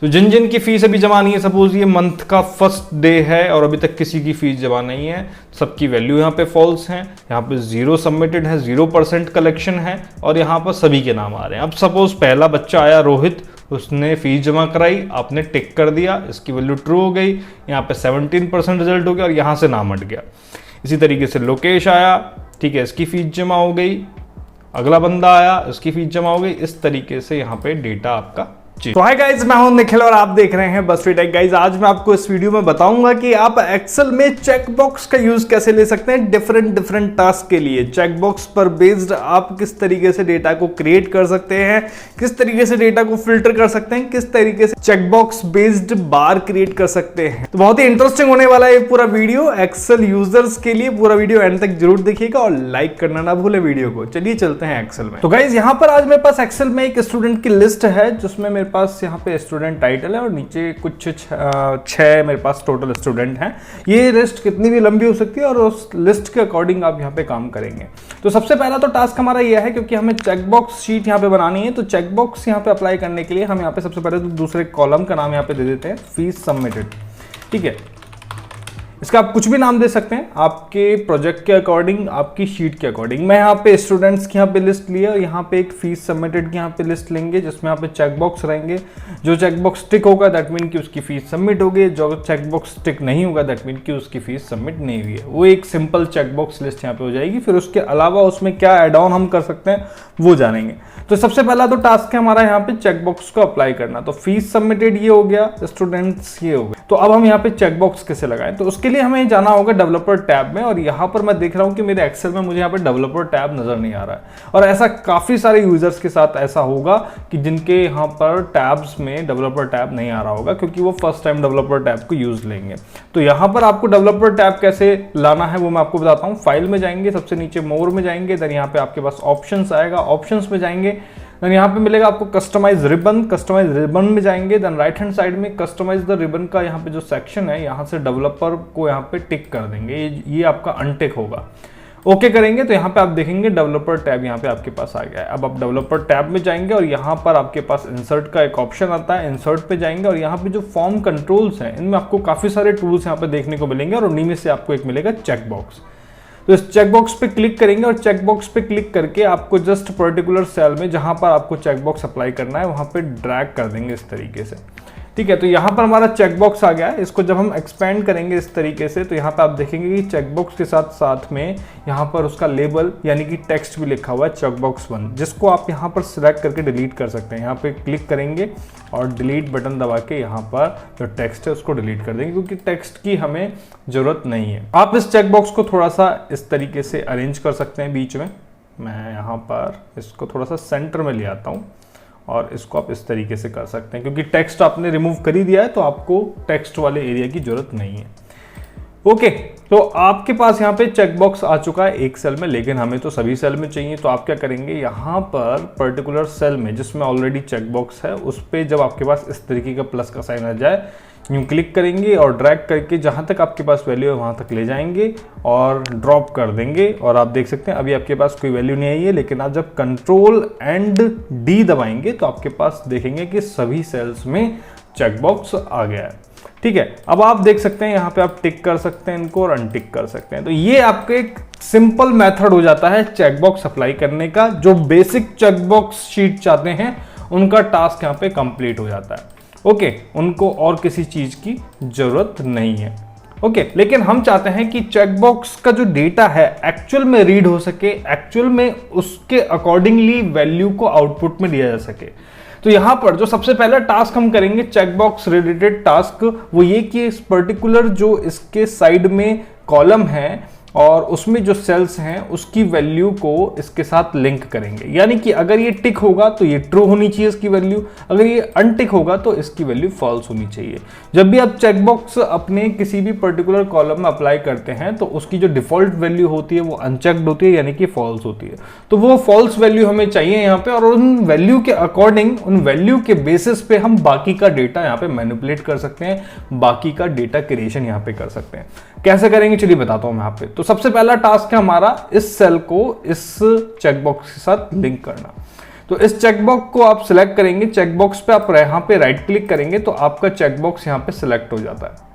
तो जिन जिन की फीस अभी जमा नहीं है, सपोज ये मंथ का फर्स्ट डे है और अभी तक किसी की फीस जमा नहीं है, सबकी वैल्यू यहाँ पे फॉल्स है, यहाँ पे 0 सबमिटेड है, 0% कलेक्शन है और यहाँ पर सभी के नाम आ रहे हैं। अब सपोज पहला बच्चा आया रोहित, उसने फीस जमा कराई, आपने टिक कर दिया, इसकी वैल्यू ट्रू हो गई, यहाँ पे 17% रिजल्ट हो गया और यहाँ से नाम हट गया। इसी तरीके से लोकेश आया, ठीक है, इसकी फीस जमा हो गई, अगला बंदा आया, इसकी फीस जमा हो गई। इस तरीके से यहाँ पे डेटा आपका। तो हाय गाइज, मैं हूं निखिल और आप देख रहे हैं बसवी टेक। गाइज, आज मैं आपको इस वीडियो में बताऊंगा कि आप एक्सेल में चेकबॉक्स का यूज कैसे ले सकते हैं डिफरेंट टास्क के लिए। चेकबॉक्स पर बेस्ड आप किस तरीके से डेटा को क्रिएट कर सकते हैं, किस तरीके से डेटा को फिल्टर कर सकते हैं, किस तरीके से चेकबॉक्स बेस्ड बार क्रिएट कर सकते हैं। तो बहुत ही इंटरेस्टिंग होने वाला है ये पूरा वीडियो एक्सेल यूजर्स के लिए। पूरा वीडियो एंड तक जरूर देखिएगा और लाइक करना ना भूले वीडियो को। चलिए चलते हैं एक्सेल में। तो गाइज, यहाँ पर आज मेरे पास एक्सेल में एक स्टूडेंट की लिस्ट है जिसमें मेरे पास यहाँ पे स्टूडेंट टाइटल है और नीचे कुछ 6 मेरे पास टोटल स्टूडेंट हैं। ये लिस्ट कितनी भी लंबी हो सकती है और उस लिस्ट के अकॉर्डिंग आप यहाँ पे काम करेंगे। तो सबसे पहला तो टास्क हमारा यह है, क्योंकि हमें चेकबॉक्स शीट यहाँ पे बनानी है, तो चेकबॉक्स यहाँ पे अप्लाई करने के लिए हम यहाँ पे सबसे पहले तो दूसरे कॉलम का नाम यहाँ पे दे देते हैं फीस सबमिटेड। ठीक है, इसका आप कुछ भी नाम दे सकते हैं आपके प्रोजेक्ट के अकॉर्डिंग, आपकी शीट के अकॉर्डिंग। मैं यहाँ पे स्टूडेंट्स की यहाँ पे लिस्ट लिया और यहाँ पे एक फीस सबमिटेड की यहाँ पे लिस्ट लेंगे जिसमें यहाँ पे चेकबॉक्स रहेंगे। जो चेकबॉक्स टिक होगा दैट मीन कि उसकी फीस सबमिट होगी, जो चेकबॉक्स टिक नहीं होगा दैट मीन कि उसकी फीस सबमिट नहीं हुई है। वो एक सिंपल चेकबॉक्स लिस्ट यहाँ पे हो जाएगी। फिर उसके अलावा उसमें क्या एड ऑन हम कर सकते हैं वो जानेंगे। तो सबसे पहला तो टास्क है हमारा यहाँ पे चेकबॉक्स को अप्लाई करना। तो फीस सबमिटेड ये हो गया, स्टूडेंट्स ये हो गया। तो अब हम यहाँ पे चेकबॉक्स कैसे लगाएं, तो उसके लिए हमें जाना होगा डेवलपर टैब में। और यहाँ पर मैं देख रहा हूँ कि मेरे एक्सेल में मुझे यहाँ पे डेवलपर टैब नजर नहीं आ रहा है। और ऐसा काफी सारे यूजर्स के साथ ऐसा होगा कि जिनके यहाँ पर टैब्स में डेवलपर टैब नहीं आ रहा होगा, क्योंकि वो फर्स्ट टाइम डेवलपर टैब को यूज लेंगे। तो यहाँ पर आपको डेवलपर टैब कैसे लाना है वो मैं आपको बताता हूँ। फाइल में जाएंगे, सबसे नीचे मोर में जाएंगे, देन यहाँ पे आपके पास ऑप्शंस आएगा, ऑप्शंस में जाएंगे, देन यहाँ पे मिलेगा आपको कस्टमाइज रिबन। कस्टमाइज रिबन में जाएंगे, देन राइट हैंड साइड में कस्टमाइज द रिबन का यहाँ पे जो सेक्शन है, यहाँ से डेवलपर को यहाँ पे टिक कर देंगे। ये आपका अनटिक होगा। ओके करेंगे तो यहाँ पे आप देखेंगे डेवलपर टैब यहाँ पे आपके पास आ गया है। अब आप डेवलपर टैब में जाएंगे और यहाँ पर आपके पास इंसर्ट का एक ऑप्शन आता है। इंसर्ट पे जाएंगे और यहाँ पे जो फॉर्म कंट्रोल्स हैं इनमें आपको काफी सारे टूल्स यहाँ पे देखने को मिलेंगे और उन्हीं में से आपको एक मिलेगा चेकबॉक्स। तो इस चेकबॉक्स पे क्लिक करेंगे और चेकबॉक्स पे क्लिक करके आपको जस्ट पर्टिकुलर सेल में जहां पर आपको चेकबॉक्स अप्लाई करना है वहां पे ड्रैग कर देंगे इस तरीके से। ठीक है, तो यहाँ पर हमारा चेकबॉक्स आ गया है। इसको जब हम एक्सपेंड करेंगे इस तरीके से तो यहाँ पे आप देखेंगे कि चेकबॉक्स के साथ साथ में यहाँ पर उसका लेबल यानी कि टेक्स्ट भी लिखा हुआ है चेकबॉक्स 1, जिसको आप यहाँ पर सिलेक्ट करके डिलीट कर सकते हैं। यहाँ पे क्लिक करेंगे और डिलीट बटन दबा के यहाँ पर जो टेक्स्ट है उसको डिलीट कर देंगे, क्योंकि टेक्स्ट की हमें जरूरत नहीं है। आप इस चेकबॉक्स को थोड़ा सा इस तरीके से अरेंज कर सकते हैं बीच में। मैं यहाँ पर इसको थोड़ा सा सेंटर में ले आता हूँ और इसको आप इस तरीके से कर सकते हैं, क्योंकि टेक्स्ट आपने रिमूव कर ही दिया है तो आपको टेक्स्ट वाले एरिया की जरूरत नहीं है। ओके, तो आपके पास यहाँ पे चेकबॉक्स आ चुका है एक सेल में, लेकिन हमें तो सभी सेल में चाहिए। तो आप क्या करेंगे, यहाँ पर पर्टिकुलर सेल में जिसमें ऑलरेडी चेकबॉक्स है उस पर जब आपके पास इस तरीके का प्लस का साइन आ जाए, यूं क्लिक करेंगे और ड्रैग करके जहां तक आपके पास वैल्यू है वहां तक ले जाएंगे और ड्रॉप कर देंगे। और आप देख सकते हैं अभी आपके पास कोई वैल्यू नहीं आई है, लेकिन आप जब कंट्रोल एंड डी दबाएंगे तो आपके पास देखेंगे कि सभी सेल्स में चेकबॉक्स आ गया है। ठीक है, अब आप देख सकते हैं यहाँ पे आप टिक कर सकते हैं इनको और अनटिक कर सकते हैं। तो ये आपका एक सिंपल मेथड हो जाता है चेकबॉक्स अप्लाई करने का। जो बेसिक चेकबॉक्स शीट चाहते हैं उनका टास्क यहाँ पे कंप्लीट हो जाता है। ओके, उनको और किसी चीज की जरूरत नहीं है। ओके, लेकिन हम चाहते हैं कि चेकबॉक्स का जो डेटा है एक्चुअल में रीड हो सके, एक्चुअल में उसके अकॉर्डिंगली वैल्यू को आउटपुट में दिया जा सके। तो यहां पर जो सबसे पहला टास्क हम करेंगे चेकबॉक्स रिलेटेड टास्क, वो ये कि इस पर्टिकुलर जो इसके साइड में कॉलम है और उसमें जो सेल्स हैं उसकी वैल्यू को इसके साथ लिंक करेंगे। यानी कि अगर ये टिक होगा तो ये ट्रू होनी चाहिए इसकी वैल्यू, अगर ये अनटिक होगा तो इसकी वैल्यू फॉल्स होनी चाहिए। जब भी आप चेकबॉक्स अपने किसी भी पर्टिकुलर कॉलम में अप्लाई करते हैं तो उसकी जो डिफॉल्ट वैल्यू होती है वो अनचेक्ड होती है, यानी कि फॉल्स होती है। तो वो फॉल्स वैल्यू हमें चाहिए यहाँ पे, और उन वैल्यू के अकॉर्डिंग, उन वैल्यू के बेसिस पे हम बाकी का डेटा यहाँ पे मैनिपुलेट कर सकते हैं, बाकी का डेटा क्रिएशन यहाँ पे कर सकते हैं। कैसे करेंगे चलिए बताता हूं मैं यहाँ पे। तो सबसे पहला टास्क है हमारा इस सेल को इस चेकबॉक्स के साथ लिंक करना। तो इस चेकबॉक्स को आप सिलेक्ट करेंगे, चेकबॉक्स पे आप यहाँ पे राइट क्लिक करेंगे तो आपका चेकबॉक्स यहाँ पे सिलेक्ट हो जाता है।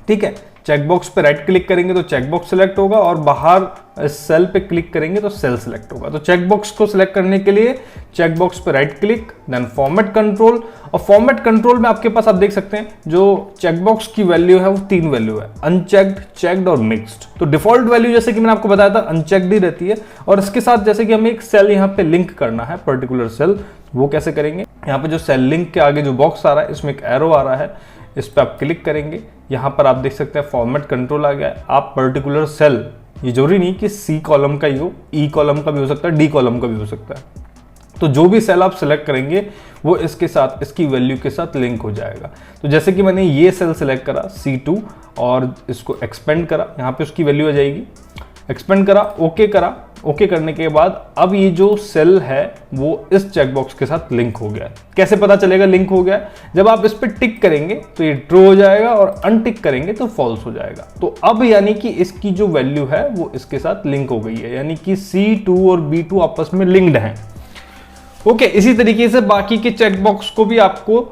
ठीक है, चेकबॉक्स पे राइट क्लिक करेंगे तो चेकबॉक्स सिलेक्ट होगा और बाहर इस सेल पे क्लिक करेंगे तो सेल सिलेक्ट होगा। तो चेकबॉक्स को सिलेक्ट करने के लिए चेकबॉक्स पे right click, then format control, और फॉर्मेट कंट्रोल में आपके पास आप देख सकते हैं जो चेकबॉक्स की वैल्यू है वो 3 वैल्यू है, अनचेक्ड, चेक्ड और मिक्स्ड। तो डिफॉल्ट वैल्यू जैसे कि मैंने आपको बताया था अनचेक्ड ही रहती है, और इसके साथ जैसे कि हमें एक सेल यहाँ पे लिंक करना है, पर्टिकुलर सेल, वो कैसे करेंगे, यहाँ पे जो सेल लिंक के आगे जो बॉक्स आ रहा है इसमें एक एरो आ रहा है, इस पर आप क्लिक करेंगे, यहाँ पर आप देख सकते हैं फॉर्मेट कंट्रोल आ गया है। आप पर्टिकुलर सेल, ये जरूरी नहीं कि सी कॉलम का ही हो, ई कॉलम का भी हो सकता है, डी कॉलम का भी हो सकता है। तो जो भी सेल आप सेलेक्ट करेंगे वो इसके साथ, इसकी वैल्यू के साथ लिंक हो जाएगा। तो जैसे कि मैंने ये सेल सेलेक्ट करा C2 और इसको एक्सपेंड करा, यहाँ पे उसकी वैल्यू आ जाएगी, एक्सपेंड करा, ओके करा, ओके करने के बाद अब ये जो सेल है वो इस चेकबॉक्स के साथ लिंक हो गया है। कैसे पता चलेगा लिंक हो गया? जब आप इस पर टिक करेंगे तो ये ट्रू हो जाएगा और अनटिक करेंगे तो फॉल्स हो जाएगा। तो अब यानी कि इसकी जो वैल्यू है वो इसके साथ लिंक हो गई है, यानी कि C2 और B2 आपस में लिंक्ड हैं। ओके, इसी तरीके से बाकी के चेकबॉक्स को भी आपको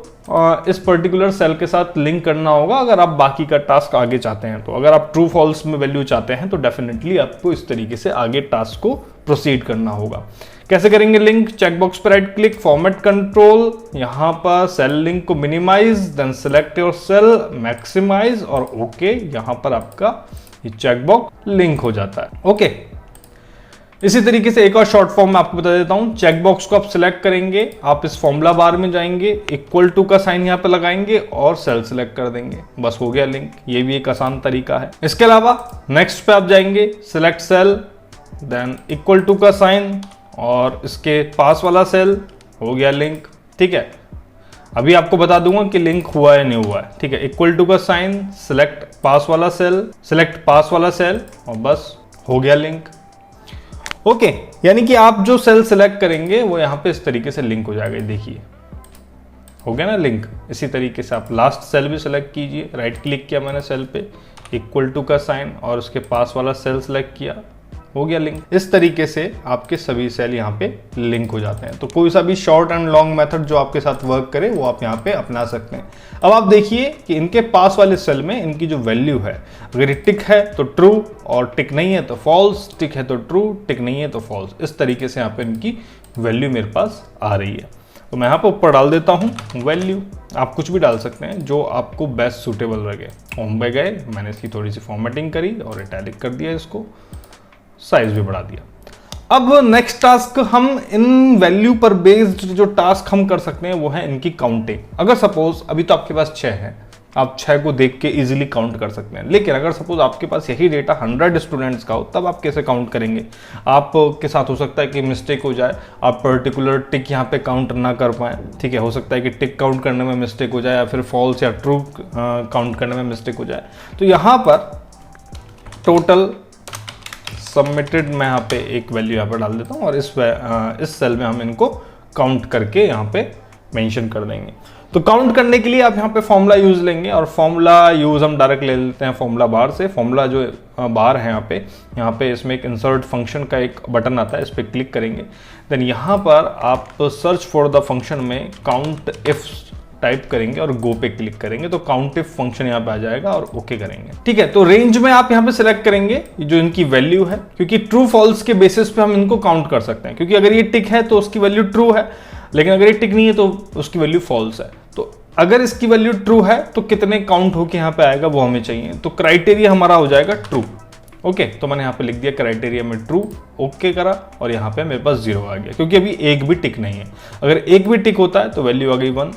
इस पर्टिकुलर सेल के साथ लिंक करना होगा अगर आप बाकी का टास्क आगे चाहते हैं। तो अगर आप ट्रू फॉल्स में वैल्यू चाहते हैं तो डेफिनेटली आपको इस तरीके से आगे टास्क को प्रोसीड करना होगा। कैसे करेंगे लिंक? चेकबॉक्स पर राइट क्लिक, फॉर्मेट कंट्रोल, यहां पर सेल लिंक को minimize, then select your cell, maximize और ओके। यहां पर आपका ये चेकबॉक्स लिंक हो जाता है। ओके, इसी तरीके से एक और शॉर्ट फॉर्म में आपको बता देता हूं। चेकबॉक्स को आप सिलेक्ट करेंगे, आप इस फॉर्मूला बार में जाएंगे, इक्वल टू का साइन यहां पे लगाएंगे और सेल सिलेक्ट कर देंगे, बस हो गया लिंक। ये भी एक आसान तरीका है। इसके अलावा नेक्स्ट पे आप जाएंगे, select cell, then equal to का साइन और इसके पास वाला सेल, हो गया लिंक। ठीक है, अभी आपको बता दूंगा कि लिंक हुआ या नहीं हुआ है। ठीक है, इक्वल टू का साइन, सिलेक्ट पास वाला सेल, सिलेक्ट पास वाला सेल और बस हो गया लिंक। ओके, यानी कि आप जो सेल सेलेक्ट करेंगे वो यहां पे इस तरीके से लिंक हो जाएगा। देखिए हो गया ना लिंक। इसी तरीके से आप लास्ट सेल भी सिलेक्ट कीजिए, राइट क्लिक किया मैंने सेल पे, इक्वल टू का साइन और उसके पास वाला सेल सेलेक्ट किया, हो गया लिंक। इस तरीके से आपके सभी सेल यहाँ पे लिंक हो जाते हैं। तो कोई सा भी शॉर्ट एंड लॉन्ग मेथड जो आपके साथ वर्क करे वो आप यहाँ पे अपना सकते हैं। अब आप देखिए कि इनके पास वाले सेल में इनकी जो वैल्यू है, अगर ये टिक है तो ट्रू और टिक नहीं है तो फॉल्स, टिक है तो ट्रू, टिक नहीं है तो फॉल्स। इस तरीके से यहाँ पे इनकी वैल्यू मेरे पास आ रही है। तो मैं यहाँ पे ऊपर डाल देता हूँ वैल्यू, आप कुछ भी डाल सकते हैं जो आपको बेस्ट सूटेबल लगे। होम पे गए, मैंने इसकी थोड़ी सी फॉर्मेटिंग करी और इटैलिक कर दिया, इसको साइज भी बढ़ा दिया। अब नेक्स्ट टास्क, हम इन वैल्यू पर बेस्ड जो टास्क हम कर सकते हैं वो है इनकी काउंटिंग। अगर सपोज अभी तो आपके पास 6 है, आप 6 को देख के इजीली काउंट कर सकते हैं, लेकिन अगर सपोज आपके पास यही डेटा 100 स्टूडेंट्स का हो तब आप कैसे काउंट करेंगे? आपके साथ हो सकता है कि मिस्टेक हो जाए, आप पर्टिकुलर टिक यहाँ पे काउंट ना कर पाए। ठीक है, हो सकता है कि टिक काउंट करने में मिस्टेक हो जाए या फिर फॉल्स या ट्रू काउंट करने में मिस्टेक हो जाए। तो यहाँ पर टोटल सबमिटेड मैं यहाँ पे एक वैल्यू यहाँ पर डाल देता हूँ और इस सेल में हम इनको काउंट करके यहाँ पे मेंशन कर देंगे। तो काउंट करने के लिए आप यहाँ पे फॉर्मूला यूज लेंगे और फॉर्मूला यूज हम डायरेक्ट ले लेते हैं फॉर्मूला बार से। फॉर्मूला जो बार है यहाँ पे इसमें एक इंसर्ट फंक्शन का एक बटन आता है, इस पर क्लिक करेंगे। देन यहाँ पर आप सर्च फॉर द फंक्शन में काउंट इफ टाइप करेंगे और गो पे क्लिक करेंगे तो काउंट इफ फंक्शन यहाँ पे आ जाएगा और ओके करेंगे। ठीक है, तो रेंज में आप यहाँ पे सिलेक्ट करेंगे जो इनकी वैल्यू है, क्योंकि ट्रू फॉल्स के बेसिस पे हम इनको काउंट कर सकते हैं। क्योंकि अगर ये टिक है तो उसकी वैल्यू ट्रू है, लेकिन अगर ये टिक नहीं है तो उसकी वैल्यू फॉल्स है। तो अगर इसकी वैल्यू ट्रू है तो कितने काउंट होके यहाँ पे आएगा वो हमें चाहिए। तो क्राइटेरिया हमारा हो जाएगा ट्रू। ओके, तो मैंने यहाँ पे लिख दिया क्राइटेरिया में ट्रू, ओके करा और यहाँ पे मेरे पास 0 आ गया, क्योंकि अभी एक भी टिक नहीं है। अगर एक भी टिक होता है तो वैल्यू आ गई 1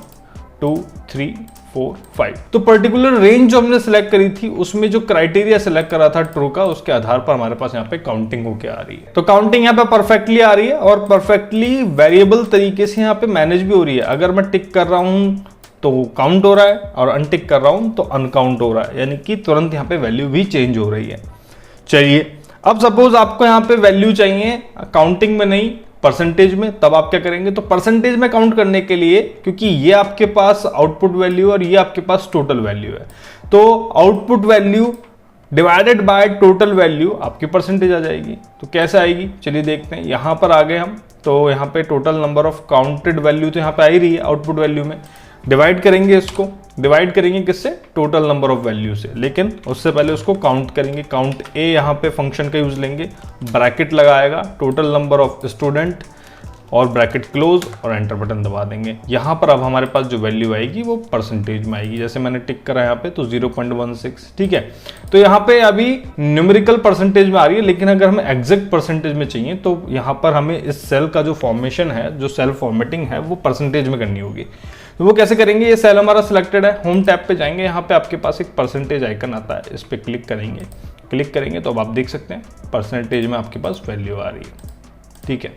2 3 4 5। तो पर्टिकुलर रेंज जो हमने सिलेक्ट करी थी उसमें जो क्राइटेरिया सिलेक्ट करा था ट्रू का, उसके आधार पर हमारे पास यहाँ पे काउंटिंग होके आ रही है। तो काउंटिंग यहाँ पे परफेक्टली आ रही है और परफेक्टली वेरिएबल तरीके से यहाँ पे मैनेज भी हो रही है। अगर मैं टिक कर रहा हूँ तो काउंट हो रहा है और अनटिक कर रहा हूँ तो अनकाउंट हो रहा है, यानी कि तुरंत यहाँ पे वैल्यू भी चेंज हो रही है। चलिए, अब सपोज आपको यहाँ पे वैल्यू चाहिए काउंटिंग में नहीं, परसेंटेज में, तब आप क्या करेंगे? तो परसेंटेज में काउंट करने के लिए, क्योंकि ये आपके पास आउटपुट वैल्यू और ये आपके पास टोटल वैल्यू है, तो output value divided by total value आपकी परसेंटेज आ जाएगी। तो कैसे आएगी चलिए देखते हैं। यहां पर आ गए हम, तो यहाँ पे total number of counted value तो यहाँ पे आ ही रही है आउटपुट वैल्यू में। डिवाइड करेंगे इसको, डिवाइड करेंगे किससे, टोटल नंबर ऑफ वैल्यू से, लेकिन उससे पहले उसको काउंट करेंगे। काउंट ए यहाँ पे फंक्शन का यूज लेंगे, ब्रैकेट लगाएगा, टोटल नंबर ऑफ स्टूडेंट और ब्रैकेट क्लोज और एंटर बटन दबा देंगे। यहाँ पर अब हमारे पास जो वैल्यू आएगी वो परसेंटेज में आएगी। जैसे मैंने टिक करा यहाँ पे तो 0.16, ठीक है। तो यहाँ पे अभी न्यूमेरिकल परसेंटेज में आ रही है, लेकिन अगर हमें एग्जैक्ट परसेंटेज में चाहिए तो यहाँ पर हमें इस सेल का जो फॉर्मेशन है, जो सेल फॉर्मेटिंग है, वो परसेंटेज में करनी होगी। तो वो कैसे करेंगे, ये सेल हमारा सिलेक्टेड है, होम टैब पे जाएंगे, यहाँ पे आपके पास एक परसेंटेज आइकन आता है, इस पर क्लिक करेंगे। क्लिक करेंगे तो अब आप देख सकते हैं परसेंटेज में आपके पास वैल्यू आ रही है, ठीक है।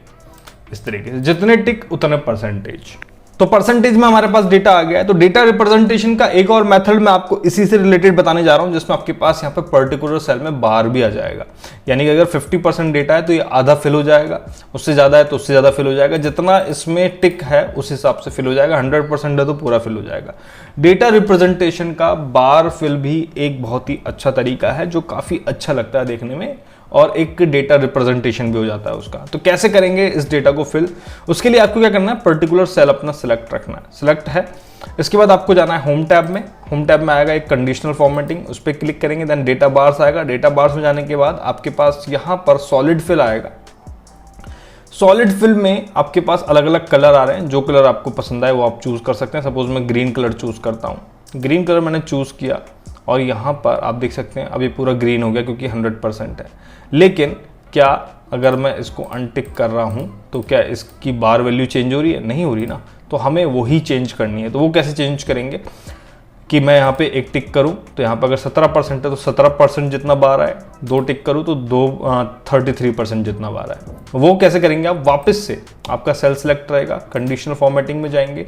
इस तरीके से जितने टिक उतने परसेंटेज। तो परसेंटेज में हमारे पास डेटा आ गया है। तो डेटा रिप्रेजेंटेशन का एक और मेथड मैं आपको इसी से रिलेटेड बताने जा रहा हूं, जिसमें आपके पास यहाँ पे पर्टिकुलर सेल में बार भी आ जाएगा। यानी कि अगर 50% डेटा है तो ये आधा फिल हो जाएगा, उससे ज्यादा है तो उससे ज्यादा फिल हो जाएगा, जितना इसमें टिक है उस हिसाब से फिल हो जाएगा। 100% है तो पूरा फिल हो जाएगा। डेटा रिप्रेजेंटेशन का बार फिल भी एक बहुत ही अच्छा तरीका है, जो काफी अच्छा लगता है देखने में, और एक डेटा रिप्रेजेंटेशन भी हो जाता है उसका। तो कैसे करेंगे इस डेटा को फिल, उसके लिए आपको क्या करना है, पर्टिकुलर सेल अपना सिलेक्ट रखना है। सिलेक्ट है, इसके बाद आपको जाना है होम टैब में। होम टैब में आएगा एक कंडीशनल फॉर्मेटिंग, उस पर क्लिक करेंगे, देन डेटा बार्स आएगा। डेटा बार्स में जाने के बाद आपके पास यहाँ पर सॉलिड फिल आएगा। सॉलिड फिल में आपके पास अलग अलग कलर आ रहे हैं, जो कलर आपको पसंद आए वो आप चूज कर सकते हैं। सपोज मैं ग्रीन कलर चूज करता हूँ, ग्रीन कलर मैंने चूज किया और यहाँ पर आप देख सकते हैं अभी पूरा ग्रीन हो गया क्योंकि 100% है। लेकिन क्या अगर मैं इसको अनटिक कर रहा हूँ तो क्या इसकी बार वैल्यू चेंज हो रही है, नहीं हो रही ना। तो हमें वही चेंज करनी है। तो वो कैसे चेंज करेंगे कि मैं यहाँ पे एक टिक करूँ तो यहाँ पर अगर 17% है तो 17% जितना बार आए, 2 टिक करूँ तो 33% जितना बार आए। वो कैसे करेंगे आप, वापस से आपका सेल सेलेक्ट रहेगा, कंडीशनल फॉर्मेटिंग में जाएंगे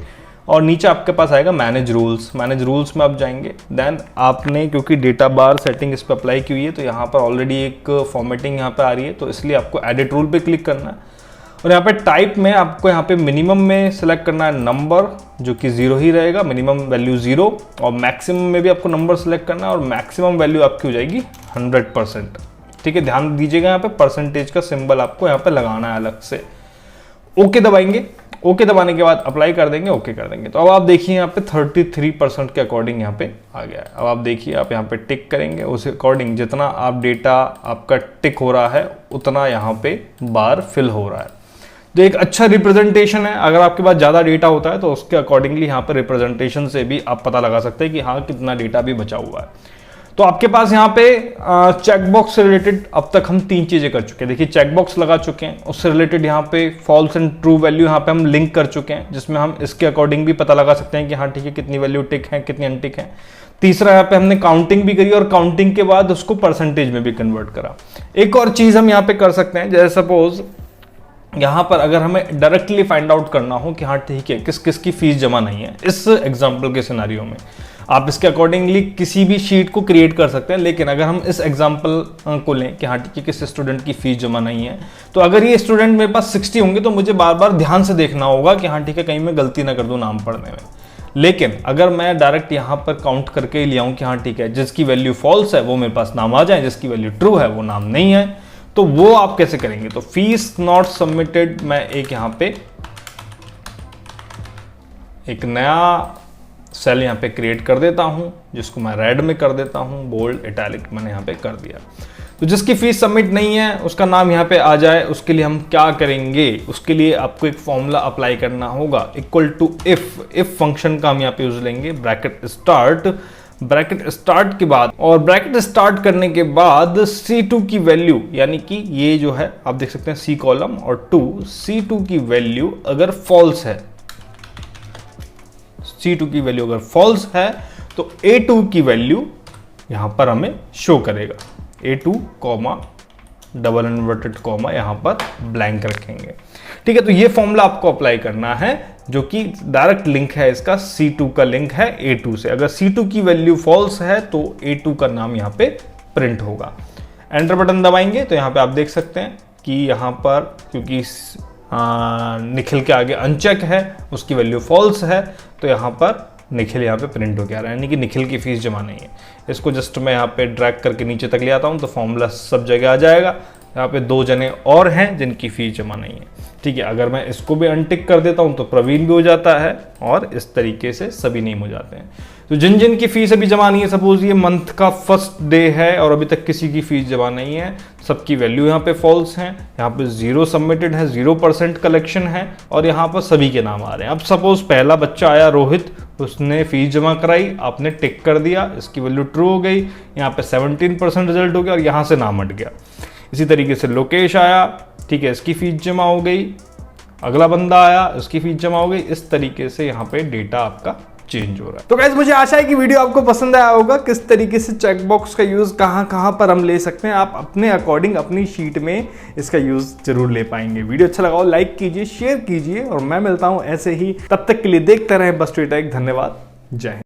और नीचे आपके पास आएगा मैनेज रूल्स। मैनेज रूल्स में आप जाएंगे, देन आपने क्योंकि डेटा बार सेटिंग इस पर अप्लाई की हुई है तो यहाँ पर ऑलरेडी एक फॉर्मेटिंग यहाँ पे आ रही है, तो इसलिए आपको एडिट रूल पे क्लिक करना है। और यहाँ पे टाइप में आपको यहाँ पे मिनिमम में सिलेक्ट करना है नंबर, जो कि 0 ही रहेगा, मिनिमम वैल्यू 0। और मैक्सिमम में भी आपको नंबर सेलेक्ट करना है और मैक्सिमम वैल्यू आपकी हो जाएगी 100%, ठीक है। ध्यान दीजिएगा यहाँ पे परसेंटेज का सिंबल आपको यहाँ पे लगाना है अलग से। ओके दबाएंगे, ओके दबाने के बाद अप्लाई कर देंगे, ओके कर देंगे। तो अब आप देखिए यहाँ पे 33% के अकॉर्डिंग यहाँ पे आ गया है। अब आप देखिए आप यहाँ पे टिक करेंगे, उस अकॉर्डिंग जितना आप डेटा आपका टिक हो रहा है उतना यहाँ पे बार फिल हो रहा है। तो एक अच्छा रिप्रेजेंटेशन है। अगर आपके पास ज़्यादा डेटा होता है तो उसके अकॉर्डिंगली यहाँ पे रिप्रेजेंटेशन से भी आप पता लगा सकते हैं कि हाँ कितना डेटा भी बचा हुआ है। तो आपके पास यहाँ पे चेकबॉक्स से रिलेटेड अब तक हम 3 चीजें कर चुके हैं। देखिए चेकबॉक्स लगा चुके हैं, उससे रिलेटेड यहाँ पे फॉल्स एंड ट्रू वैल्यू यहाँ पे हम लिंक कर चुके हैं, जिसमें हम इसके अकॉर्डिंग भी पता लगा सकते हैं कि हाँ ठीक है कितनी वैल्यू टिक है कितनी अनटिक है। तीसरा यहाँ पे हमने काउंटिंग भी करी और काउंटिंग के बाद उसको परसेंटेज में भी कन्वर्ट करा। एक और चीज हम यहाँ पे कर सकते हैं, जैसे सपोज यहाँ पर अगर हमें डायरेक्टली फाइंड आउट करना हो कि हाँ ठीक है किस किस की फीस जमा नहीं है, इस एग्जाम्पल के सिनारियो में आप इसके अकॉर्डिंगली किसी भी शीट को क्रिएट कर सकते हैं। लेकिन अगर हम इस एग्जांपल को लें कि हाँ ठीक है किस स्टूडेंट की फीस जमा नहीं है, तो अगर ये स्टूडेंट मेरे पास 60 होंगे तो मुझे बार बार ध्यान से देखना होगा कि हाँ ठीक है कहीं मैं गलती ना कर दूं नाम पढ़ने में। लेकिन अगर मैं डायरेक्ट यहाँ पर काउंट करके लिया हूँ कि हाँ ठीक है जिसकी वैल्यू फॉल्स है वो मेरे पास नाम आ जाए, जिसकी वैल्यू ट्रू है वो नाम नहीं है, तो वो आप कैसे करेंगे। तो फीस नॉट सबमिटेड मैं एक यहाँ पे एक नया सेल यहाँ पे क्रिएट कर देता हूँ, जिसको मैं रेड में कर देता हूँ, बोल्ड इटैलिक मैंने यहाँ पे कर दिया। तो जिसकी फीस सबमिट नहीं है उसका नाम यहाँ पे आ जाए, उसके लिए हम क्या करेंगे, उसके लिए आपको एक फॉर्मूला अप्लाई करना होगा, इक्वल टू इफ फंक्शन का हम यहाँ पे यूज लेंगे, ब्रैकेट स्टार्ट के बाद, और ब्रैकेट स्टार्ट करने के बाद C2 की वैल्यू, यानी कि ये जो है आप देख सकते हैं C कॉलम और 2, C2 की वैल्यू अगर फॉल्स है, C2 की वैल्यू अगर फॉल्स है तो A2 की वैल्यू यहां पर हमें शो करेगा। A2 comma double inverted comma यहां पर ब्लैंक रखेंगे, ठीक है। तो ये फॉर्मूला आपको अप्लाई करना है, जो कि डायरेक्ट लिंक है इसका, C2 का लिंक है A2 से। अगर C2 की वैल्यू फॉल्स है तो A2 का नाम यहां पे प्रिंट होगा। एंटर बटन दबाएंगे तो यहां पे आप देख सकते हैं कि यहां पर क्योंकि निखिल के आगे अनचेक है, उसकी वैल्यू फॉल्स है, तो यहाँ पर निखिल यहाँ पे प्रिंट हो गया रहा है, यानी कि निखिल की फीस जमा नहीं है। इसको जस्ट मैं यहाँ पे ड्रैग करके नीचे तक ले आता हूँ तो फॉर्मूला सब जगह आ जाएगा। यहाँ पे 2 जने और हैं जिनकी फीस जमा नहीं है। ठीक है, अगर मैं इसको भी अनटिक कर देता हूँ तो प्रवीण भी हो जाता है और इस तरीके से सभी नेम हो जाते हैं। तो जिन जिन की फीस अभी जमा नहीं है, सपोज ये मंथ का फर्स्ट डे है और अभी तक किसी की फीस जमा नहीं है, सबकी वैल्यू यहाँ पे फॉल्स है। यहाँ पे 0 सबमिटेड है, 0% कलेक्शन है और यहाँ पर सभी के नाम आ रहे हैं। अब सपोज पहला बच्चा आया रोहित, उसने फीस जमा कराई, आपने टिक कर दिया, इसकी वैल्यू ट्रू हो गई, यहाँ पे 17% रिजल्ट हो गया और यहाँ से नाम हट गया। इसी तरीके से लोकेश आया, ठीक है, इसकी फीस जमा हो गई, अगला बंदा आया, इसकी फीस जमा हो गई। इस तरीके से यहाँ पे डेटा आपका चेंज हो रहा है। तो गाइस मुझे आशा है कि वीडियो आपको पसंद आया होगा, किस तरीके से चेकबॉक्स का यूज कहां पर हम ले सकते हैं। आप अपने अकॉर्डिंग अपनी शीट में इसका यूज जरूर ले पाएंगे। वीडियो अच्छा लगा हो लाइक कीजिए, शेयर कीजिए और मैं मिलता हूं ऐसे ही, तब तक के लिए देखते रहें बस ट्री टेक। धन्यवाद, जय हिंद।